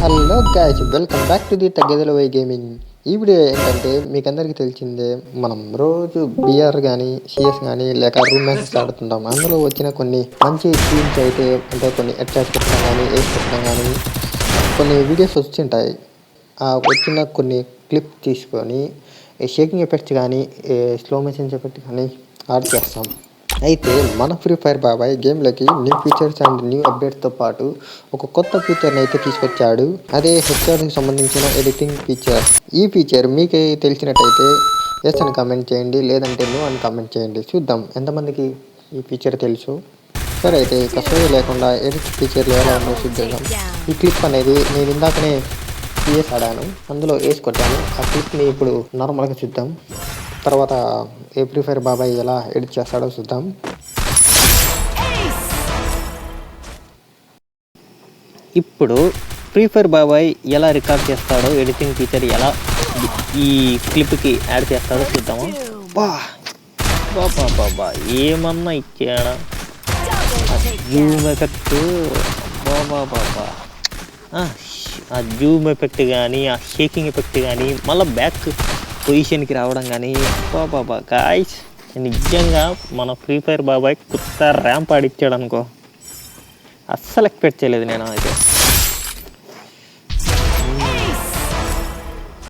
Hello guys, welcome back to the తగ్గేదల Y gaming. ఈ video ఏంటంటే మీకు అందరికీ తెలిసిందే, మనం రోజు బిఆర్ కానీ సిఎస్ కానీ లేక రూమ్ మ్యాచెస్ ఆడుతుంటాం. అందులో వచ్చిన కొన్ని మంచి టీమ్స్ అయితే అంటే కొన్ని అటాచ్ పెట్టడం కానీ ఏస్ పెట్టడం కానీ కొన్ని వీడియోస్ వచ్చింటాయి. ఆ వచ్చిన కొన్ని క్లిప్ తీసుకొని షేకింగ్ ఎఫెక్ట్స్ కానీ స్లో మోషన్స్ ఎఫెక్ట్ కానీ యాడ్ చేస్తాం. అయితే మన ఫ్రీ ఫైర్ బాబాయ్ గేమ్లోకి న్యూ ఫీచర్స్ అండ్ న్యూ అప్డేట్స్తో పాటు ఒక కొత్త ఫీచర్ని అయితే తీసుకొచ్చాడు. అదే హెచ్ఆర్కి సంబంధించిన ఎడిటింగ్ ఫీచర్. ఈ ఫీచర్ మీకు తెలిసినట్టయితే ఎస్ అని కామెంట్ చేయండి, లేదంటే నో అని కామెంట్ చేయండి. చూద్దాం ఎంతమందికి ఈ ఫీచర్ తెలుసు. సరే, అయితే కష్టమే లేకుండా ఎడిట్ ఫీచర్లు ఎలా ఉందో చూద్దాం. ఈ క్లిప్ అనేది నేను ఇందాకనే పిఎస్ ఆడాను, అందులో వేసి కొట్టాను. ఆ క్లిప్ని ఇప్పుడు నార్మల్గా చూద్దాం. తర్వాత ఏ ఫ్రీ ఫైర్ బాబాయ్ ఎలా ఎడిట్ చేస్తాడో చూద్దాం. ఇప్పుడు ఫ్రీ ఫైర్ బాబాయ్ ఎలా రికార్డ్ చేస్తాడో, ఎడిటింగ్ ఫీచర్ ఎలా ఈ క్లిప్కి యాడ్ చేస్తాడో చూద్దాము. బాబా బాబా ఏమన్నా ఇచ్చాడా జూమ్ ఎఫెక్ట్. బాబా బాబా ఆ జూమ్ ఎఫెక్ట్ కానీ ఆ షేకింగ్ ఎఫెక్ట్ కానీ మళ్ళీ బ్యాక్ పొజిషన్కి రావడం కానీ బాబా గాయ్స్, నిజంగా మన ఫ్రీ ఫైర్ బాబాయ్ కొత్త ర్యాంప్ ఆడిచ్చాడు అనుకో. అస్సలు ఎక్స్పెక్ట్ చేయలేదు నేను అయితే.